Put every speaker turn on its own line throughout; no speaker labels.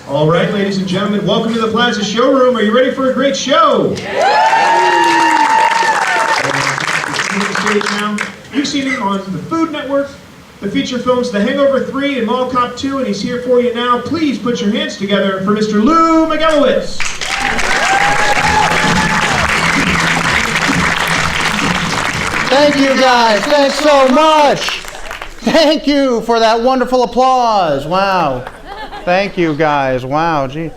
All right, ladies and gentlemen, welcome to the Plaza showroom. Are you ready for a great show? Now. You've seen him on the Food Network, the feature films The Hangover 3 and Mall Cop 2, and he's here for you now. Please put your hands together for Mr. Lou Magelowitz.
Thank you guys, thanks so much. Thank you for that wonderful applause. Wow. Thank you guys. Wow, gee.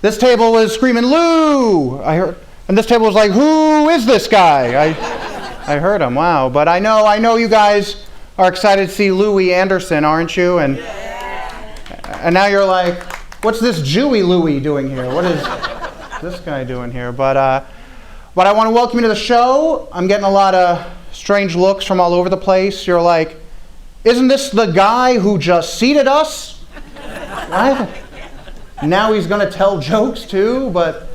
This table was screaming, Lou! I heard, and this table was like, who is this guy? I heard him, wow. But I know you guys are excited to see Louis Anderson, aren't you? And now you're like, what's this Jewy Louis doing here? What is this guy doing here? But I want to welcome you to the show. I'm getting a lot of strange looks from all over the place. You're like, isn't this the guy who just seated us? What? Now he's going to tell jokes too? But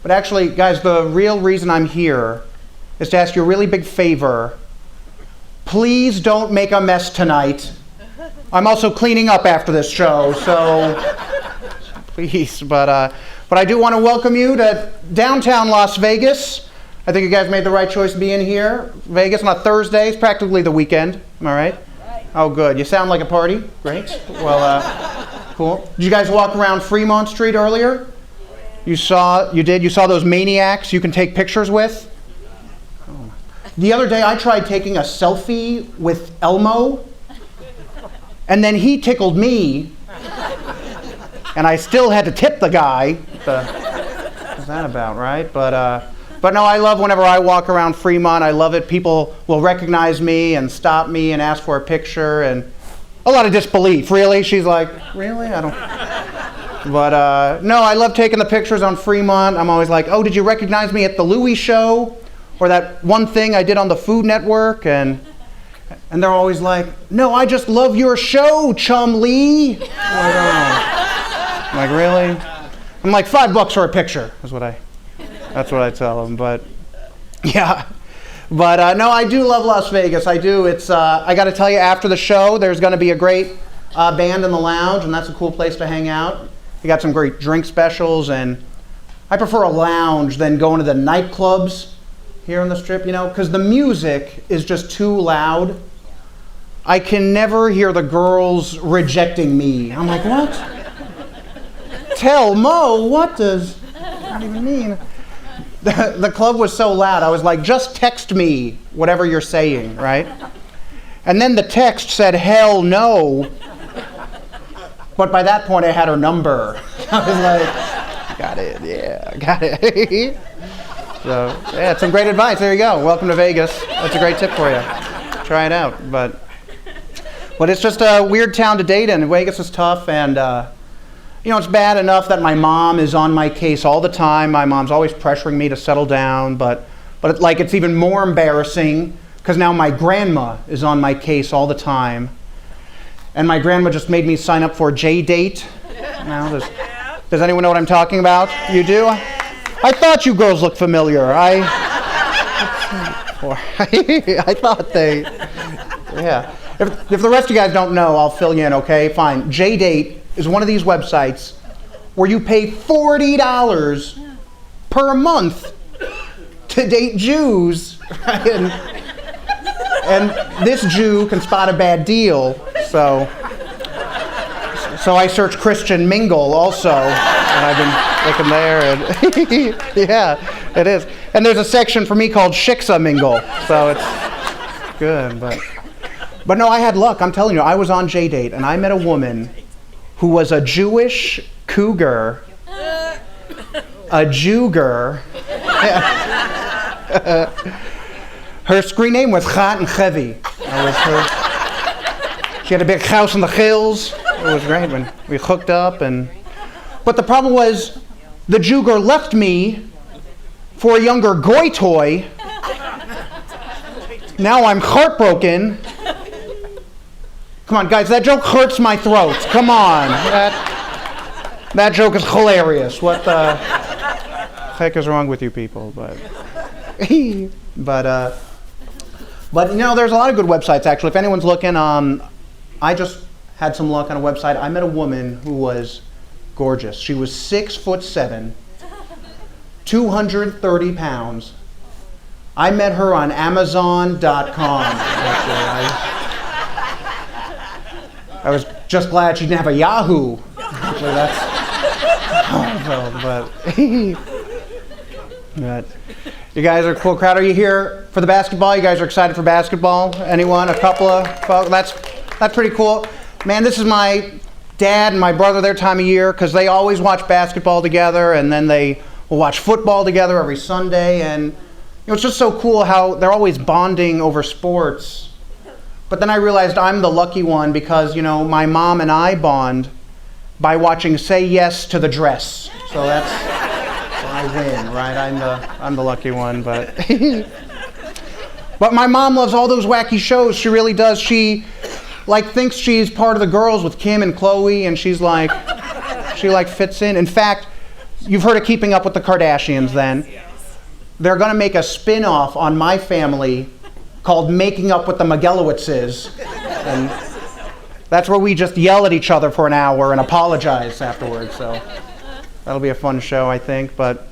actually, guys, the real reason I'm here is to ask you a really big favor. Please don't make a mess tonight. I'm also cleaning up after this show, so please. But I do want to welcome you to downtown Las Vegas. I think you guys made the right choice being here. Vegas on a Thursday. It's practically the weekend. Am I right? Oh, good. You sound like a party. Great. Well, cool. Did you guys walk around Fremont Street earlier? You saw those maniacs you can take pictures with? Oh. The other day I tried taking a selfie with Elmo, and then he tickled me, and I still had to tip the guy. What's that about, right? But no, I love whenever I walk around Fremont. I love it. People will recognize me and stop me and ask for a picture, and a lot of disbelief. Really? She's like, really? I don't. But no, I love taking the pictures on Fremont. I'm always like, oh, did you recognize me at the Louis show? Or that one thing I did on the Food Network? And they're always like, no, I just love your show, Chum Lee. I'm like, really? I'm like, $5 for a picture, that's what I tell them. But yeah. But no, I do love Las Vegas. I do. It's I got to tell you, after the show, there's going to be a great band in the lounge, and that's a cool place to hang out. We got some great drink specials, and I prefer a lounge than going to the nightclubs here on the Strip, because the music is just too loud. I can never hear the girls rejecting me. I'm like, what? Tell Mo, what does that even mean? The club was so loud, I was like, just text me whatever you're saying, right? And then the text said, hell no. But by that point, I had her number. I was like, got it, yeah, got it. So, yeah, some great advice. There you go. Welcome to Vegas. That's a great tip for you. Try it out. But it's just a weird town to date in. Vegas is tough, and it's bad enough that my mom is on my case all the time. My mom's always pressuring me to settle down, but it's even more embarrassing because now my grandma is on my case all the time. And my grandma just made me sign up for J-Date. Now, does anyone know what I'm talking about? You do? I thought you girls looked familiar. I thought they, yeah. If the rest of you guys don't know, I'll fill you in, okay? Fine. J-Date is one of these websites where you pay $40 per month to date Jews. And this Jew can spot a bad deal, so I search Christian Mingle also, and I've been looking there, and yeah, it is. And there's a section for me called Shiksa Mingle, so it's good, but no, I had luck. I'm telling you, I was on J-Date, and I met a woman who was a Jewish cougar, a Jewger. Her screen name was Chat and Chevy. She had a big house in the hills. It was great when we hooked up. But the problem was, the Jewger left me for a younger goy toy. Now I'm heartbroken. Come on, guys, that joke hurts my throat. Come on. That joke is hilarious. What the heck is wrong with you people? But there's a lot of good websites, actually. If anyone's looking, I just had some luck on a website. I met a woman who was gorgeous. She was 6'7", 230 pounds. I met her on Amazon.com. I was just glad she didn't have a Yahoo. Actually, that's. But you guys are a cool crowd. Are you here for the basketball? You guys are excited for basketball? Anyone? A couple of folks? That's pretty cool. Man, this is my dad and my brother their time of year because they always watch basketball together, and then they will watch football together every Sunday. And it's just so cool how they're always bonding over sports. But then I realized I'm the lucky one because, my mom and I bond by watching Say Yes to the Dress. So that's so I win, right? I'm the lucky one, but but my mom loves all those wacky shows. She really does. She thinks she's part of the girls with Kim and Chloe, and she's she fits in. In fact, you've heard of Keeping Up with the Kardashians then. They're going to make a spin-off on my family called Making Up with the Magelowitzes. And that's where we just yell at each other for an hour and apologize afterwards. So that'll be a fun show, I think. But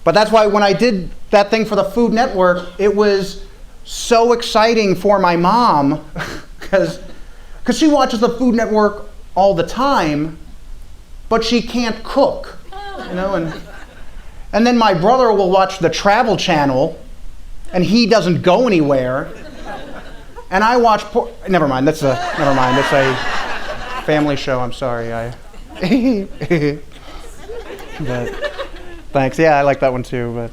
that's why when I did that thing for the Food Network, it was so exciting for my mom because she watches the Food Network all the time, but she can't cook, And then my brother will watch the Travel Channel, and he doesn't go anywhere. And I watch never mind. That's a family show. I'm sorry. But thanks. Yeah, I like that one too.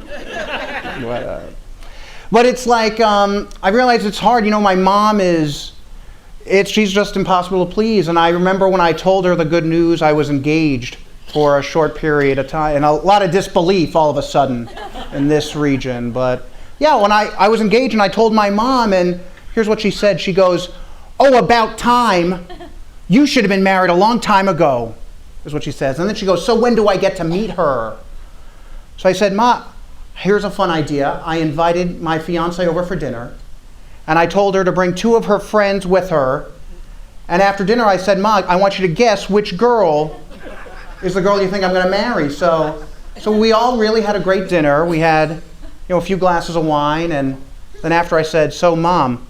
But it's I realize it's hard. My mom she's just impossible to please. And I remember when I told her the good news, I was engaged for a short period of time, and a lot of disbelief all of a sudden in this region. But yeah, when I was engaged and I told my mom, and here's what she said. She goes, "Oh, about time. You should have been married a long time ago," is what she says. And then she goes, "So when do I get to meet her?" So I said, "Ma, here's a fun idea." I invited my fiance over for dinner, and I told her to bring 2 of her friends with her. And after dinner, I said, "Ma, I want you to guess which girl is the girl you think I'm going to marry." So we all really had a great dinner. We had, a few glasses of wine, and then after I said, "So, Mom,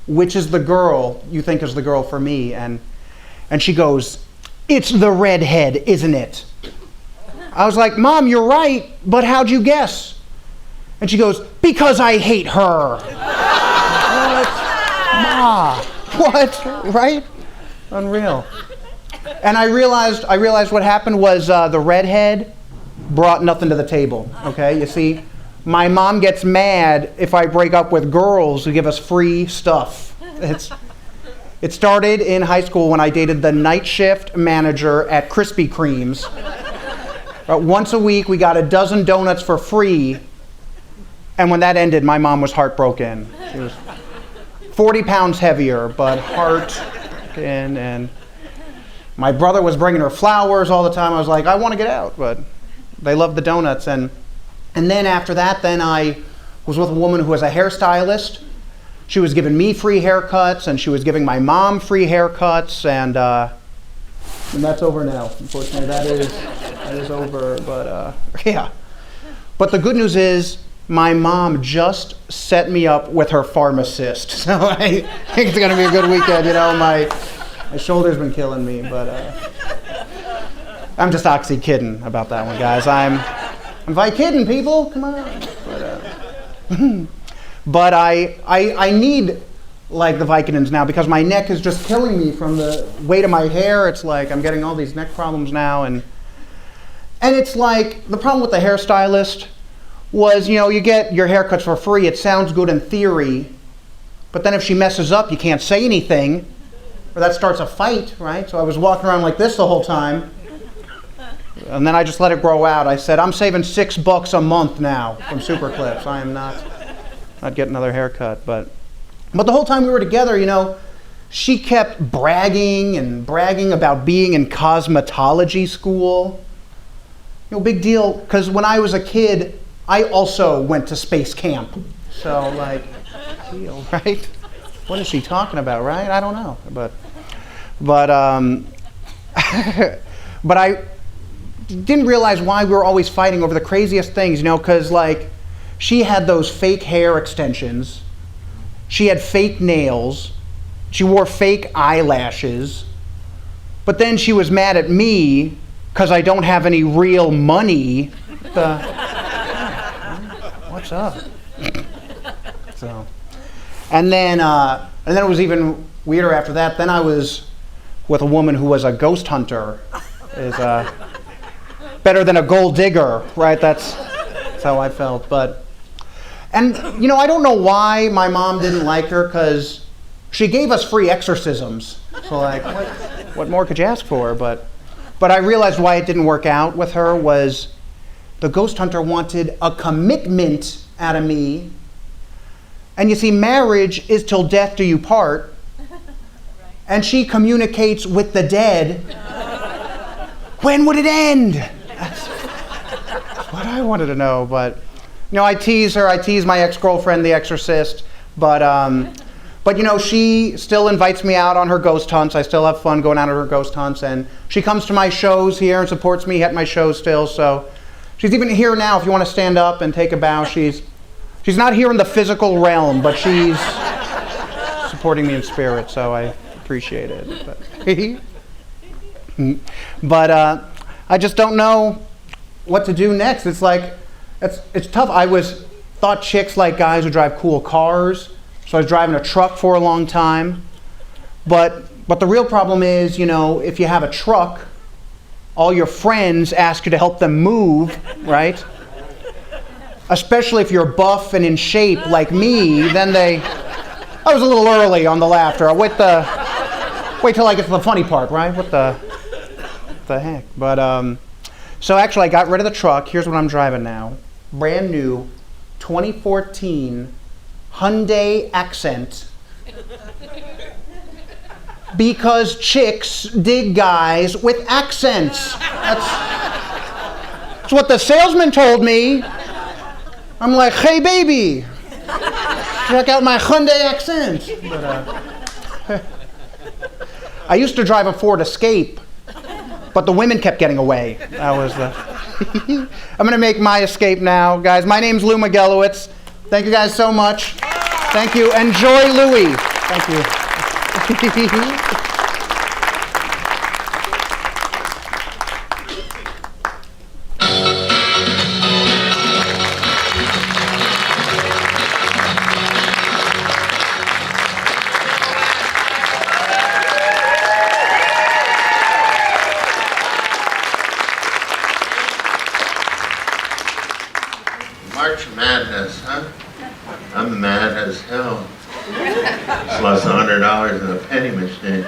which is the girl you think is the girl for me?" And she goes, "It's the redhead, isn't it?" I was like, "Mom, you're right, but how'd you guess?" And she goes, "Because I hate her." What? Ma, what? Right? Unreal. And I realized what happened was the redhead brought nothing to the table, okay? You see, my mom gets mad if I break up with girls who give us free stuff. It started in high school when I dated the night shift manager at Krispy Kreme's. Once a week, we got a dozen donuts for free, and when that ended, my mom was heartbroken. She was 40 pounds heavier, but heartbroken, and my brother was bringing her flowers all the time. I was like, I want to get out, but they loved the donuts. And then after that, I was with a woman who was a hairstylist. She was giving me free haircuts, and she was giving my mom free haircuts, and that's over now. Unfortunately, that is over. But yeah. But the good news is, my mom just set me up with her pharmacist, so I think it's going to be a good weekend. My shoulder's been killing me, but I'm just kidding about that one, guys. I'm kidding, people. Come on. But I need the Vicodins now because my neck is just killing me from the weight of my hair. It's like I'm getting all these neck problems now, and it's like the problem with the hairstylist was, you get your haircuts for free. It sounds good in theory, but then if she messes up, you can't say anything. Or that starts a fight, right? So I was walking around like this the whole time. And then I just let it grow out. I said, I'm saving $6 a month now from Super Clips. I am not getting another haircut. But the whole time we were together, she kept bragging about being in cosmetology school. Big deal, because when I was a kid, I also went to space camp. So, deal, right? What is she talking about, right? I don't know. But didn't realize why we were always fighting over the craziest things, you know, because like she had those fake hair extensions, she had fake nails, she wore fake eyelashes, but then she was mad at me because I don't have any real money. What's up? So, and then it was even weirder after that. Then I was with a woman who was a ghost hunter. Is better than a gold digger, right? That's how I felt. And you know, I don't know why my mom didn't like her, because she gave us free exorcisms. So like, what more could you ask for? But I realized why it didn't work out with her was the ghost hunter wanted a commitment out of me. And you see, marriage is till death do you part. And she communicates with the dead. When would it end? That's what I wanted to know. But you know, I tease her. I tease my ex-girlfriend, the exorcist. But you know, she still invites me out on her ghost hunts. I still have fun going out on her ghost hunts, and she comes to my shows here and supports me at my shows still. So she's even here now. If you want to stand up and take a bow, she's not here in the physical realm, but she's supporting me in spirit. So I appreciate it. But I just don't know what to do next. It's like it's tough. I thought chicks like guys who drive cool cars. So I was driving a truck for a long time. But the real problem is, you know, if you have a truck, all your friends ask you to help them move, right? Especially if you're buff and in shape like me, then I was a little early on the laughter. Wait till I get to the funny part, right? What the heck? But so actually I got rid of the truck. Here's what I'm driving now. Brand new 2014 Hyundai Accent. Because chicks dig guys with accents. That's what the salesman told me. I'm like, hey baby, check out my Hyundai Accent. But, I used to drive a Ford Escape, but the women kept getting away. That was the... I'm going to make my escape now. Guys, my name's Lou Magelowitz. Thank you guys so much. Thank you. Enjoy Louie. Thank you.
March Madness, huh? I'm mad as hell. Just lost $100 in a penny machine.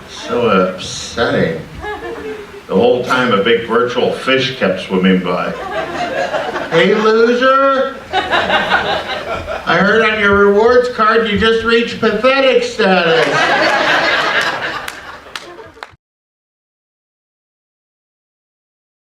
So upsetting. The whole time a big virtual fish kept swimming by. Hey loser! I heard on your rewards card you just reached pathetic status.